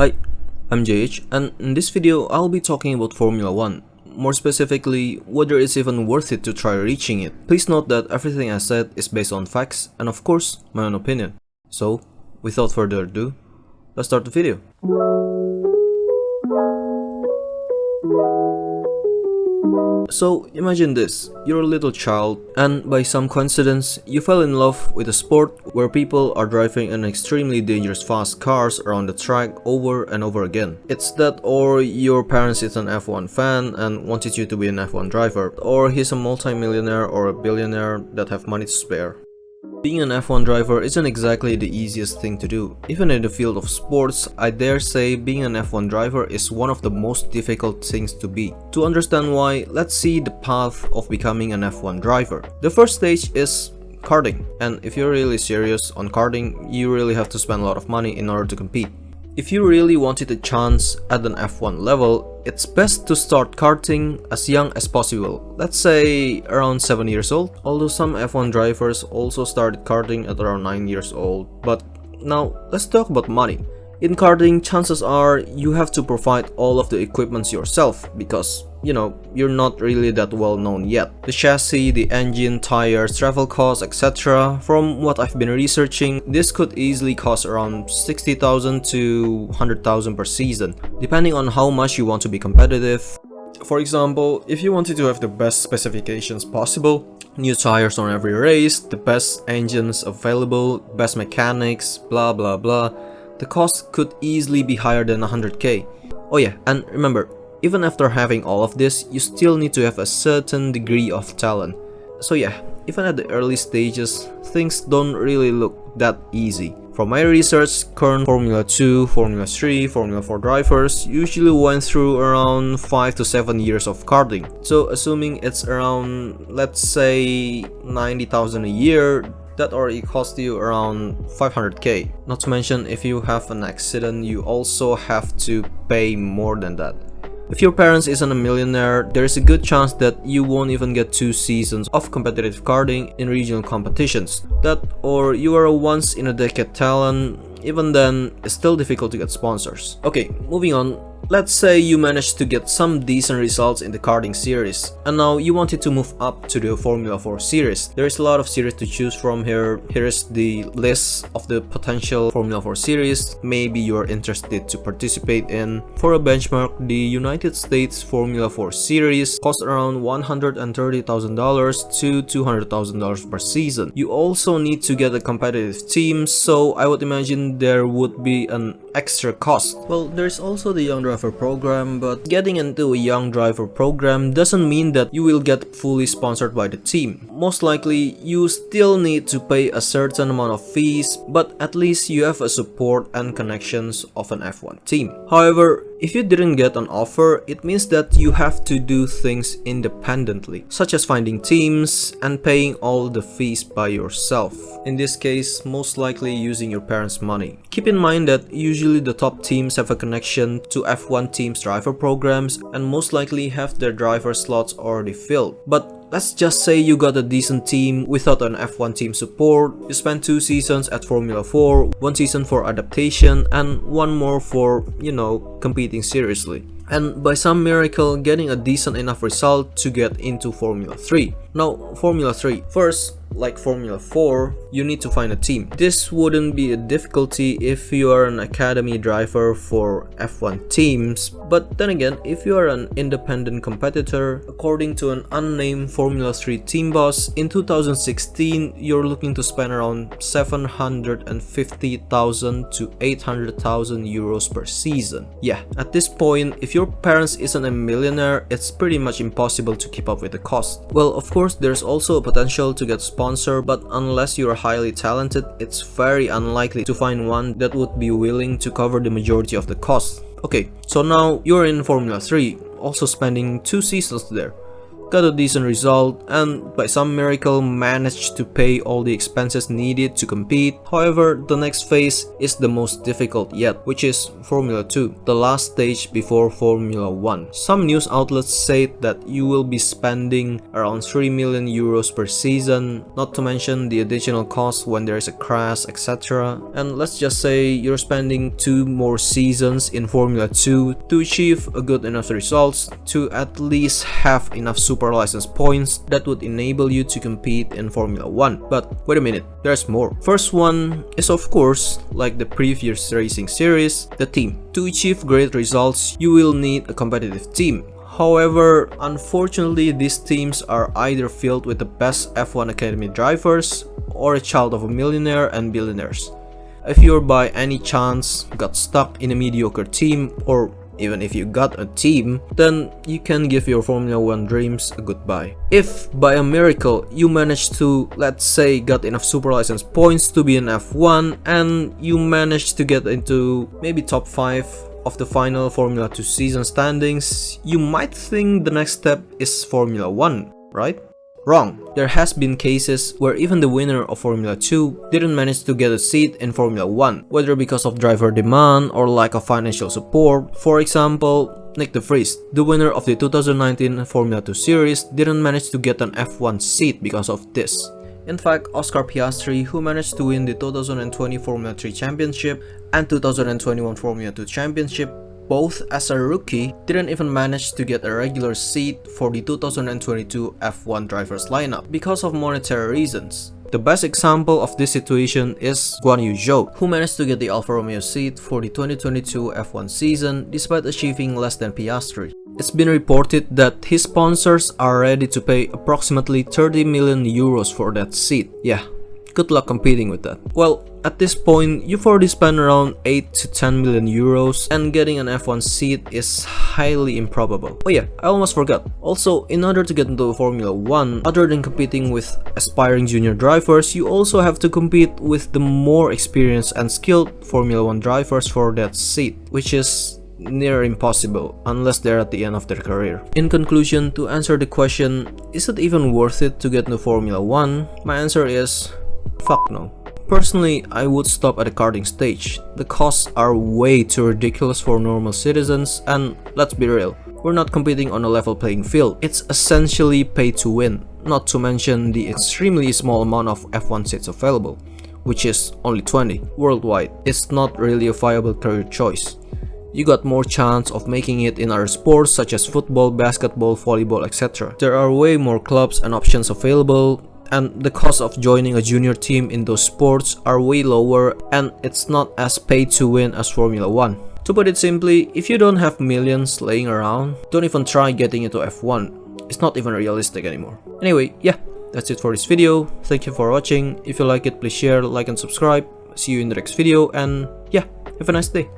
Hi, I'm JH, and in this video I'll be talking about Formula 1. More specifically, whether it's even worth it to try reaching it. Please note that everything I said is based on facts and of course my own opinion. So, without further ado, let's start the video. So imagine this, you're a little child and by some coincidence you fell in love with a sport where people are driving in extremely dangerous fast cars around the track over and over again. It's that, or your parents is an F1 fan and wanted you to be an F1 driver, or he's a multi-millionaire or a billionaire that have money to spare. Being an F1 driver isn't exactly the easiest thing to do. Even in the field of sports, I dare say being an F1 driver is one of the most difficult things to be. To understand why, let's see the path of becoming an F1 driver. The first stage is karting, and if you're really serious on karting, you really have to spend a lot of money in order to compete. If you really wanted a chance at an F1 level, it's best to start karting as young as possible, let's say around 7 years old, although some F1 drivers also started karting at around 9 years old. But now, let's talk about money. In karting, chances are you have to provide all of the equipments yourself because, you're not really that well known yet. The chassis, the engine, tires, travel costs, etc. From what I've been researching, this could easily cost around 60,000 to 100,000 per season, depending on how much you want to be competitive. For example, if you wanted to have the best specifications possible, new tires on every race, the best engines available, best mechanics, blah blah blah, the cost could easily be higher than 100k. Oh yeah, and remember, even after having all of this, you still need to have a certain degree of talent. So yeah, even at the early stages, things don't really look that easy. From my research, current Formula 2, Formula 3, Formula 4 drivers usually went through around 5 to 7 years of karting. So assuming it's around, let's say, 90,000 a year, that already cost you around 500k. Not to mention, if you have an accident, you also have to pay more than that. If your parents isn't a millionaire, there is a good chance that you won't even get 2 seasons of competitive karting in regional competitions. That, or you are a once-in-a-decade talent, even then, it's still difficult to get sponsors. Okay, moving on. Let's say you managed to get some decent results in the karting series, and now you wanted to move up to the Formula 4 series. There is a lot of series to choose from here. Here is the list of the potential Formula 4 series maybe you are interested to participate in. For a benchmark, the United States Formula 4 series costs around $130,000 to $200,000 per season. You also need to get a competitive team, so I would imagine there would be an extra cost. Well, there's also the Young Driver program, but getting into a Young Driver program doesn't mean that you will get fully sponsored by the team. Most likely, you still need to pay a certain amount of fees, but at least you have a support and connections of an F1 team. However, if you didn't get an offer, it means that you have to do things independently, such as finding teams and paying all the fees by yourself. In this case, most likely using your parents' money. Keep in mind that usually the top teams have a connection to F1 teams' driver programs and most likely have their driver slots already filled. But let's just say you got a decent team without an F1 team support. You spent 2 seasons at Formula 4, 1 season for adaptation, and 1 more for, competing seriously. And by some miracle, getting a decent enough result to get into Formula 3. Now, Formula 3. First, like Formula 4, you need to find a team. This wouldn't be a difficulty if you are an academy driver for F1 teams, but then again, if you are an independent competitor, according to an unnamed Formula 3 team boss, in 2016, you're looking to spend around 750,000 to 800,000 euros per season. Yeah, at this point, if your parents isn't a millionaire, it's pretty much impossible to keep up with the cost. Well, of course, there's also a potential to get sponsor, but unless you are highly talented, it's very unlikely to find one that would be willing to cover the majority of the cost. Okay, so now you're in Formula 3, also spending 2 seasons there. got a decent result, and by some miracle managed to pay all the expenses needed to compete. However, the next phase is the most difficult yet, which is Formula 2, the last stage before Formula 1. Some news outlets say that you will be spending around 3 million euros per season, not to mention the additional cost when there is a crash, etc. And let's just say you're spending 2 more seasons in Formula 2 to achieve a good enough results to at least have enough super license points that would enable you to compete in Formula 1. But wait a minute, there's more. First one is, of course, like the previous racing series, the team. To achieve great results, you will need a competitive team. However, unfortunately, these teams are either filled with the best F1 Academy drivers or a child of a millionaire and billionaires. If you're by any chance got stuck in a mediocre team, or even if you got a team, then you can give your Formula 1 dreams a goodbye. If by a miracle you manage to, let's say, got enough super license points to be an F1 and you manage to get into maybe top 5 of the final Formula 2 season standings, you might think the next step is Formula 1, right? Wrong. There has been cases where even the winner of Formula 2 didn't manage to get a seat in Formula 1, whether because of driver demand or lack of financial support. For example, Nyck de Vries, the winner of the 2019 Formula 2 series, didn't manage to get an F1 seat because of this. In fact, Oscar Piastri, who managed to win the 2020 Formula 3 Championship and 2021 Formula 2 Championship, both as a rookie, didn't even manage to get a regular seat for the 2022 F1 drivers lineup because of monetary reasons. The best example of this situation is Guan Yu Zhou, who managed to get the Alfa Romeo seat for the 2022 F1 season despite achieving less than Piastri. It's been reported that his sponsors are ready to pay approximately 30 million euros for that seat. Yeah, good luck competing with that. Well, at this point, you've already spent around 8 to 10 million euros and getting an F1 seat is highly improbable. Oh yeah, I almost forgot. Also, in order to get into Formula 1, other than competing with aspiring junior drivers, you also have to compete with the more experienced and skilled Formula 1 drivers for that seat, which is near impossible unless they're at the end of their career. In conclusion, to answer the question, is it even worth it to get into Formula 1? My answer is fuck no. Personally, I would stop at the karting stage. The costs are way too ridiculous for normal citizens, and let's be real, we're not competing on a level playing field. It's essentially pay to win, not to mention the extremely small amount of F1 seats available, which is only 20 worldwide. It's not really a viable career choice. You got more chance of making it in other sports such as football, basketball, volleyball, etc. There are way more clubs and options available, and the cost of joining a junior team in those sports are way lower, and it's not as pay to win as Formula 1. To put it simply, if you don't have millions laying around, don't even try getting into F1. It's not even realistic anymore. Anyway, yeah, that's it for this video. Thank you for watching. If you like it, please share, like and subscribe. See you in the next video, and yeah, have a nice day.